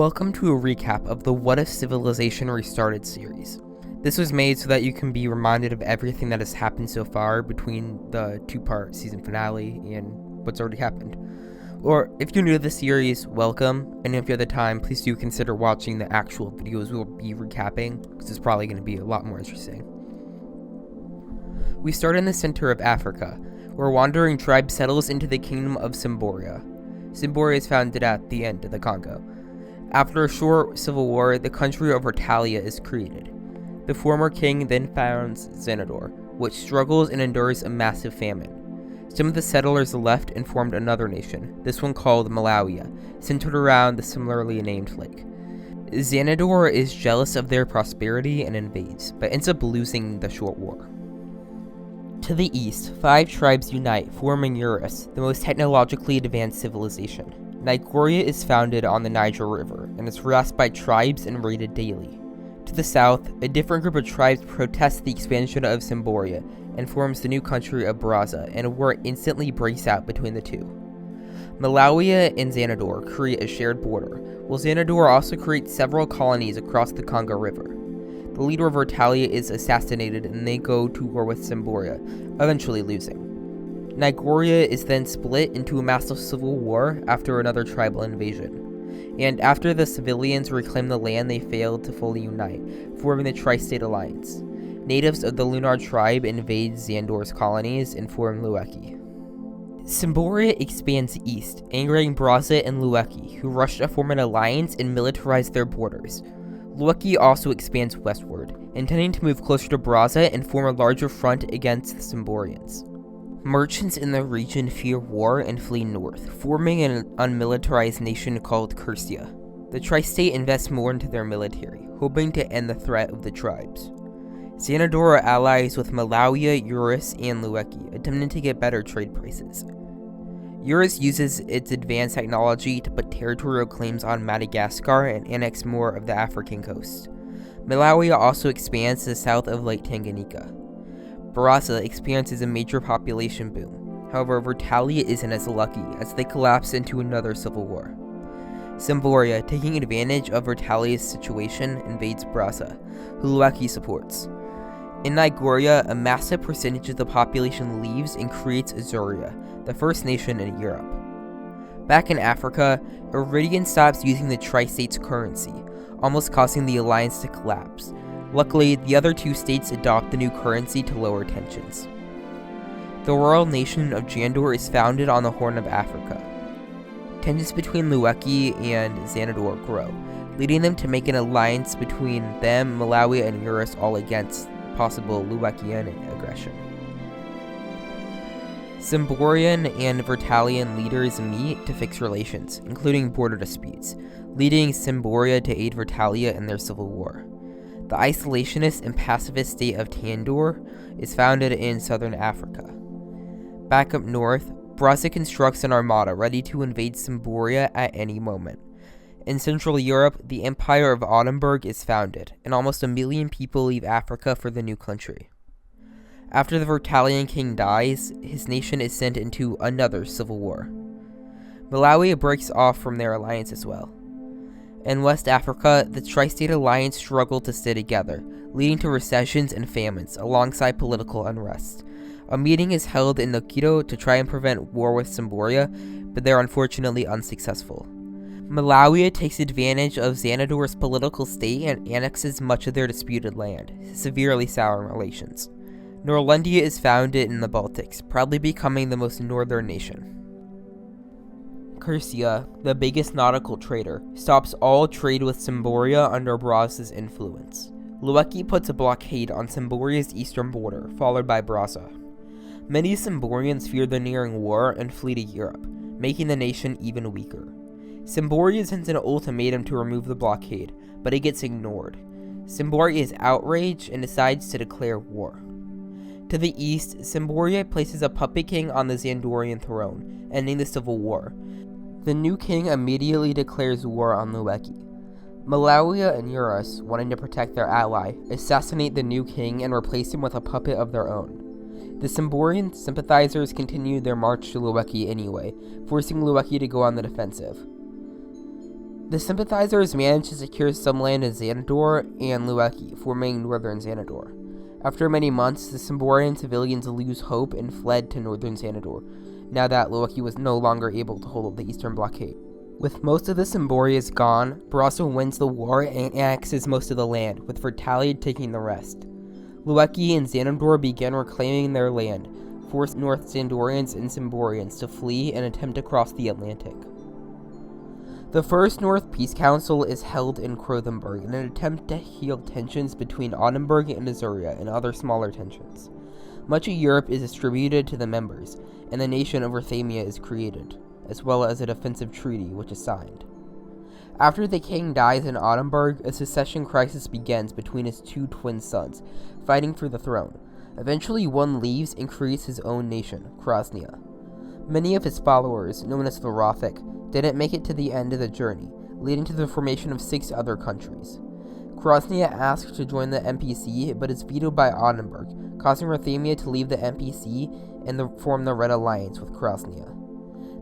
Welcome to a recap of the What If Civilization Restarted series. This was made so that you can be reminded of everything that has happened so far between the two-part season finale and what's already happened. Or, if you're new to the series, welcome, and if you have the time, please do consider watching the actual videos we'll be recapping, because it's probably going to be a lot more interesting. We start in the center of Africa, where a wandering tribe settles into the kingdom of Cymboria. Cymboria is founded at the end of the Congo. After a short civil war, the country of Retalia is created. The former king then founds Xanador, which struggles and endures a massive famine. Some of the settlers left and formed another nation, this one called Malawi, centered around the similarly named lake. Xanador is jealous of their prosperity and invades, but ends up losing the short war. To the east, 5 tribes unite, forming Eurus, the most technologically advanced civilization. Nigeria is founded on the Niger River, and is harassed by tribes and raided daily. To the south, a different group of tribes protests the expansion of Cymboria, and forms the new country of Brazza, and a war instantly breaks out between the two. Malawi and Xanador create a shared border, while Xanador also creates several colonies across the Congo River. The leader of Retalia is assassinated, and they go to war with Cymboria, eventually losing. Nigeria is then split into a massive civil war after another tribal invasion. And after the civilians reclaim the land, they fail to fully unite, forming the Tri-State Alliance. Natives of the Lunar tribe invade Xandor's colonies and form Lueki. Cymboria expands east, angering Brazza and Lueki, who rush to form an alliance and militarize their borders. Lueki also expands westward, intending to move closer to Brazza and form a larger front against the Cymborians. Merchants in the region fear war and flee north, forming an unmilitarized nation called Cursia. The Tri-State invests more into their military, hoping to end the threat of the tribes. Xanador allies with Malawi, Eurus, and Lueki, attempting to get better trade prices. Eurus uses its advanced technology to put territorial claims on Madagascar and annex more of the African coast. Malawi also expands to the south of Lake Tanganyika. Brazza experiences a major population boom. However, Retalia isn't as lucky, as they collapse into another civil war. Cymboria, taking advantage of Retalia's situation, invades Brazza, who Lueki supports. In Nigeria, a massive percentage of the population leaves and creates Azuria, the first nation in Europe. Back in Africa, Iridian stops using the Tri-State's currency, almost causing the alliance to collapse. Luckily, the other 2 states adopt the new currency to lower tensions. The royal nation of Jandor is founded on the Horn of Africa. Tensions between Lueki and Xanador grow, leading them to make an alliance between them, Malawi, and Eurus, all against possible Luekian aggression. Cymborian and Vertalian leaders meet to fix relations, including border disputes, leading Cymboria to aid Retalia in their civil war. The isolationist and pacifist state of Tandor is founded in southern Africa. Back up north, Brazza constructs an armada ready to invade Cymboria at any moment. In Central Europe, the Empire of Ottenburg is founded, and almost 1 million people leave Africa for the new country. After the Vertalian king dies, his nation is sent into another civil war. Malawi breaks off from their alliance as well. In West Africa, the Tri-State Alliance struggled to stay together, leading to recessions and famines alongside political unrest. A meeting is held in Nokido to try and prevent war with Cymboria, but they're unfortunately unsuccessful. Malawi takes advantage of Xanador's political state and annexes much of their disputed land, severely souring relations. Norlandia is founded in the Baltics, proudly becoming the most northern nation. Cursia, the biggest nautical trader, stops all trade with Cymboria under Brazza's influence. Lueki puts a blockade on Cymboria's eastern border, followed by Brazza. Many Cymborians fear the nearing war and flee to Europe, making the nation even weaker. Cymboria sends an ultimatum to remove the blockade, but it gets ignored. Cymboria is outraged and decides to declare war. To the east, Cymboria places a puppet king on the Xandorian throne, ending the civil war. The new king immediately declares war on Lueki. Malawi and Eurus, wanting to protect their ally, assassinate the new king and replace him with a puppet of their own. The Cymborian sympathizers continued their march to Lueki anyway, forcing Lueki to go on the defensive. The sympathizers managed to secure some land in Xanador and Lueki, forming northern Xanador. After many months, the Symborian civilians lose hope and fled to northern Xanador, now that Lueki was no longer able to hold the eastern blockade. With most of the Symborians gone, Barroso wins the war and annexes most of the land, with Vertalia taking the rest. Lueki and Xanador began reclaiming their land, forced North Xandorians and Symborians to flee and attempt to cross the Atlantic. The First North Peace Council is held in Krothenburg in an attempt to heal tensions between Oldenburg and Azuria and other smaller tensions. Much of Europe is distributed to the members, and the nation of Ruthamia is created, as well as a defensive treaty which is signed. After the king dies in Oldenburg, a succession crisis begins between his two twin sons, fighting for the throne. Eventually one leaves and creates his own nation, Krasnia. Many of his followers, known as the Rothic, didn't make it to the end of the journey, leading to the formation of 6 other countries. Krasnia asked to join the MPC, but is vetoed by Oldenburg, causing Ruthamia to leave the MPC and form the Red Alliance with Krasnia.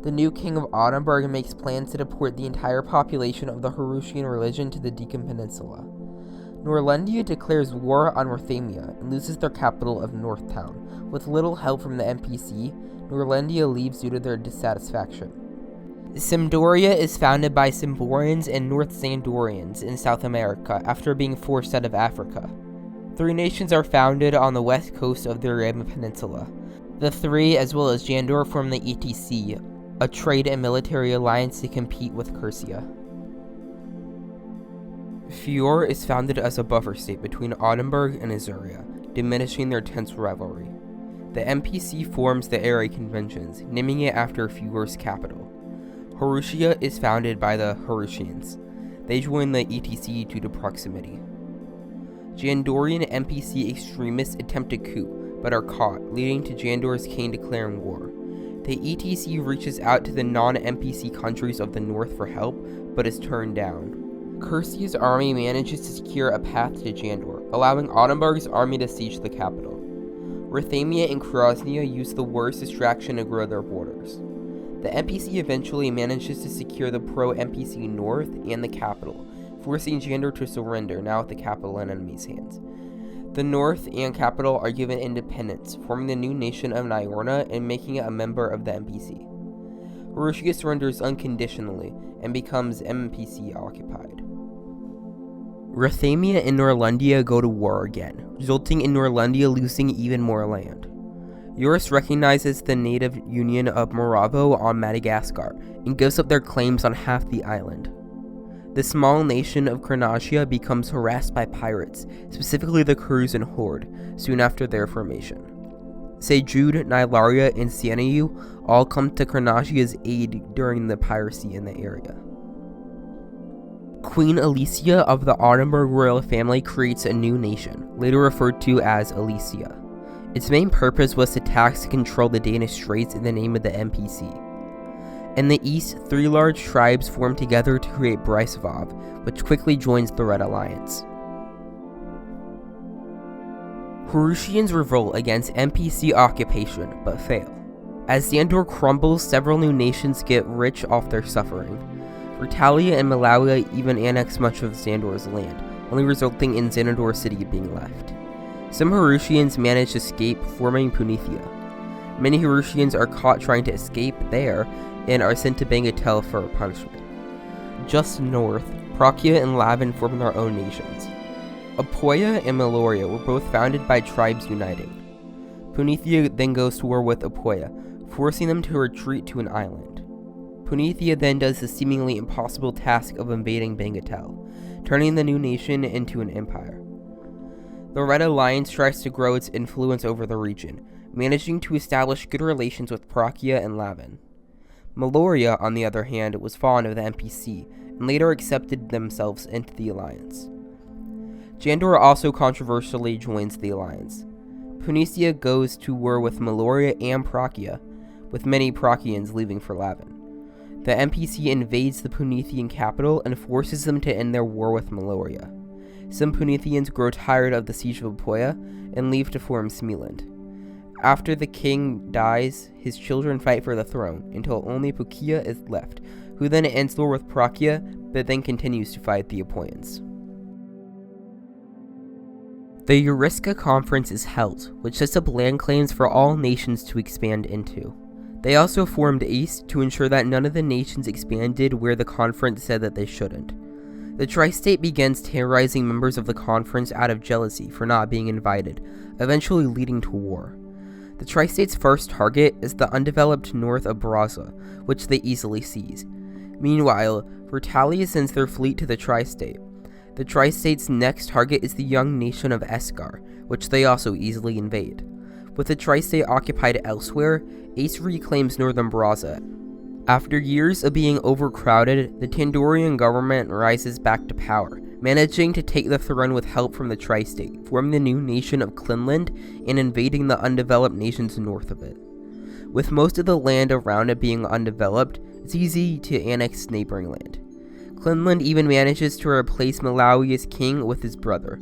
The new king of Oldenburg makes plans to deport the entire population of the Harutian religion to the Deccan Peninsula. Norlandia declares war on Ruthamia and loses their capital of Northtown. With little help from the MPC, Norlandia leaves due to their dissatisfaction. Sampdoria is founded by Symborians and North Xandorians in South America after being forced out of Africa. 3 nations are founded on the west coast of the Arabian Peninsula. The 3, as well as Jandor, form the ETC, a trade and military alliance to compete with Cursia. Fior is founded as a buffer state between Oldenburg and Azuria, diminishing their tense rivalry. The MPC forms the area conventions, naming it after Fior's capital. Harutia is founded by the Harutians. They join the ETC due to proximity. Jandorian MPC extremists attempt a coup, but are caught, leading to Jandor's king declaring war. The ETC reaches out to the non-MPC countries of the north for help, but is turned down. Cursia's army manages to secure a path to Jandor, allowing Oldenburg's army to siege the capital. Ruthamia and Krasnia use the war's distraction to grow their borders. The MPC eventually manages to secure the pro-MPC north and the capital, forcing Jandor to surrender, now with the capital in enemy's hands. The north and capital are given independence, forming the new nation of Niorna and making it a member of the MPC. Harutia surrenders unconditionally and becomes MPC occupied. Ruthamia and Norlandia go to war again, resulting in Norlandia losing even more land. Eurus recognizes the native union of Moravo on Madagascar and gives up their claims on half the island. The small nation of Carnagia becomes harassed by pirates, specifically the Cruzan Horde, soon after their formation. Sejude, Nylaria, and Sienau all come to Carnagia's aid during the piracy in the area. Queen Alicia of the Oldenburg royal family creates a new nation, later referred to as Alicia. Its main purpose was to tax and control the Danish Straits in the name of the MPC. In the east, 3 large tribes form together to create Breisvav, which quickly joins the Red Alliance. Harutians revolt against MPC occupation, but fail. As Xandor crumbles, several new nations get rich off their suffering. Vertalia and Malawi even annex much of Xandor's land, only resulting in Xanador City being left. Some Harutians manage to escape, forming Punithia. Many Harutians are caught trying to escape there and are sent to Bangatel for punishment. Just north, Prakia and Lavin form their own nations. Apoya and Meloria were both founded by tribes uniting. Punithia then goes to war with Apoya, forcing them to retreat to an island. Punithia then does the seemingly impossible task of invading Bangatel, turning the new nation into an empire. The Red Alliance tries to grow its influence over the region, managing to establish good relations with Prakia and Lavin. Meloria, on the other hand, was fond of the MPC, and later accepted themselves into the alliance. Jandor also controversially joins the alliance. Punithia goes to war with Meloria and Prakia, with many Prakians leaving for Lavin. The MPC invades the Punithian capital and forces them to end their war with Meloria. Some Punithians grow tired of the siege of Apoya and leave to form Smealand. After the king dies, his children fight for the throne, until only Pukia is left, who then ends the war with Prakia, but then continues to fight the Apoians. The Euriska Conference is held, which sets up land claims for all nations to expand into. They also formed ACE to ensure that none of the nations expanded where the conference said that they shouldn't. The Tri-State begins terrorizing members of the conference out of jealousy for not being invited, eventually leading to war. The Tri-State's first target is the undeveloped north of Braza, which they easily seize. Meanwhile, Vertalia sends their fleet to the Tri-State. The Tri-State's next target is the young nation of Esgar, which they also easily invade. With the Tri-State occupied elsewhere, Ace reclaims northern Braza. After years of being overcrowded, the Tandorian government rises back to power, managing to take the throne with help from the Tri-State, forming the new nation of Klinland and invading the undeveloped nations north of it. With most of the land around it being undeveloped, it's easy to annex neighboring land. Klinland even manages to replace Malawi as king with his brother.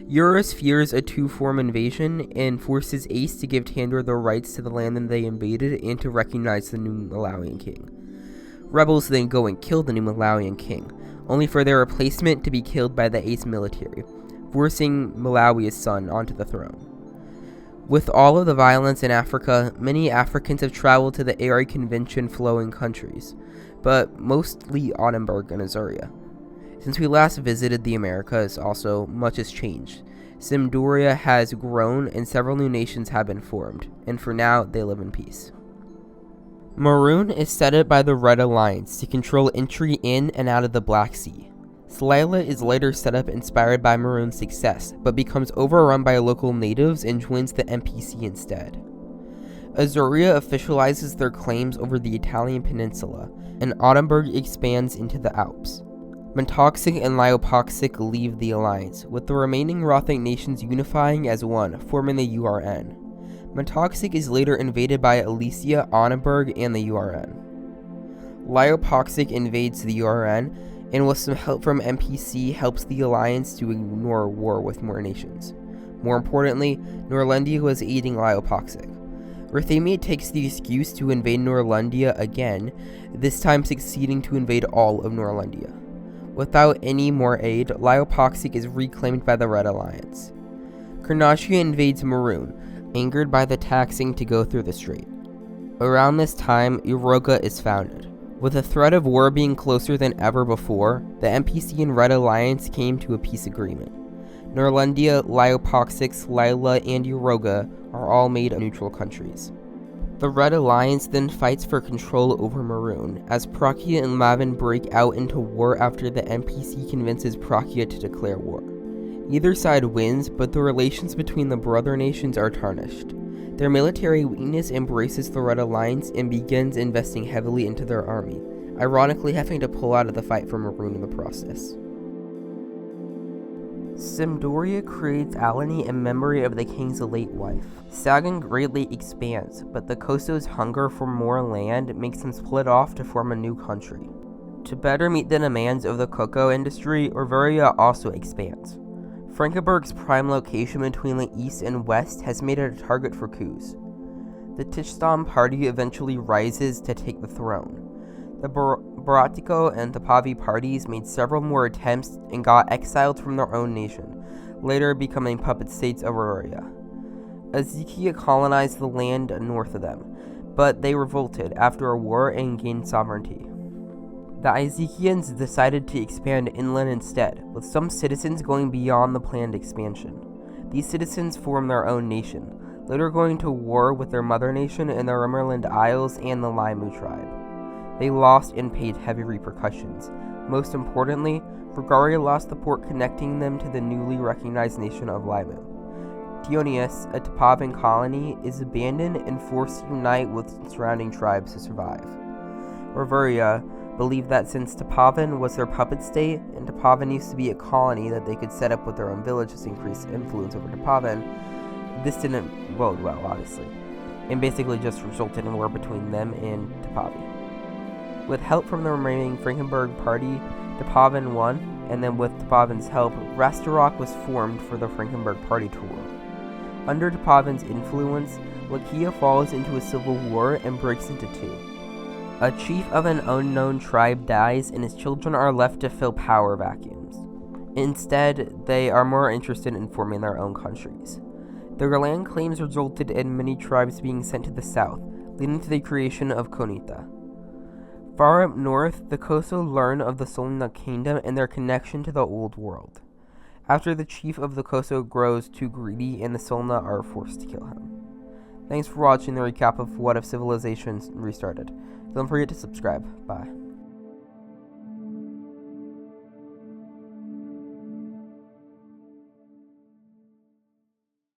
Eurus fears a two-form invasion and forces Ace to give Tandor the rights to the land that they invaded and to recognize the new Malawian king. Rebels then go and kill the new Malawian king, only for their replacement to be killed by the Ace military, forcing Malawi's son onto the throne. With all of the violence in Africa, many Africans have traveled to the Aerie Convention-flowing countries, but mostly Ottenburg and Azuria. Since we last visited the Americas, also, much has changed. Simdoria has grown and several new nations have been formed, and for now, they live in peace. Maroon is set up by the Red Alliance to control entry in and out of the Black Sea. Slayla is later set up inspired by Maroon's success, but becomes overrun by local natives and joins the NPC instead. Azuria officializes their claims over the Italian peninsula, and Ottenburg expands into the Alps. Montoxic and Lyopoxic leave the alliance, with the remaining Rothic nations unifying as one, forming the URN. Montoxic is later invaded by Alesia, Ottenburg, and the URN. Lyopoxic invades the URN, and with some help from NPC helps the alliance to ignore war with more nations. More importantly, Norlandia was aiding Lyopoxic. Rothamia takes the excuse to invade Norlandia again, this time succeeding to invade all of Norlandia. Without any more aid, Lyopoxic is reclaimed by the Red Alliance. Carnaccia invades Maroon, angered by the taxing to go through the strait. Around this time, Uroga is founded. With the threat of war being closer than ever before, the NPC and Red Alliance came to a peace agreement. Norlandia, Lyopoxic, Lila, and Uroga are all made neutral countries. The Red Alliance then fights for control over Maroon, as Prakia and Lavin break out into war after the NPC convinces Prakia to declare war. Neither side wins, but the relations between the brother nations are tarnished. Their military weakness embraces the Red Alliance and begins investing heavily into their army, ironically having to pull out of the fight for Maroon in the process. Simdoria creates Alani in memory of the king's late wife. Sagan greatly expands, but the Koso's hunger for more land makes them split off to form a new country. To better meet the demands of the cocoa industry, Orveria also expands. Frankenberg's prime location between the east and west has made it a target for coups. The Tishstam party eventually rises to take the throne. The Baratico and the Pavi parties made several more attempts and got exiled from their own nation, later becoming puppet states of Aurelia. Ezekia colonized the land north of them, but they revolted after a war and gained sovereignty. The Ezekians decided to expand inland instead, with some citizens going beyond the planned expansion. These citizens formed their own nation, later going to war with their mother nation in the Rimmerland Isles and the Laimu tribe. They lost and paid heavy repercussions. Most importantly, Bulgaria lost the port connecting them to the newly recognized nation of Laimu. Dionysus, a Topavan colony, is abandoned and forced to unite with surrounding tribes to survive. Orveria believed that since Topavan was their puppet state, and Topavan used to be a colony that they could set up with their own villages to increase influence over Topavan, this didn't bode well, obviously, and basically just resulted in war between them and Topavi. With help from the remaining Frankenberg party, Topavan won, and then with Topavan's help, Rastarok was formed for the Frankenberg party to rule. Under Topavan's influence, Lakia falls into a civil war and breaks into two. A chief of an unknown tribe dies, and his children are left to fill power vacuums. Instead, they are more interested in forming their own countries. Their land claims resulted in many tribes being sent to the south, leading to the creation of Konita. Far up north, the Koso learn of the Solna kingdom and their connection to the old world. After the chief of the Koso grows too greedy, and the Solna are forced to kill him. Thanks for watching the recap of What If Civilizations Restarted. Don't forget to subscribe. Bye.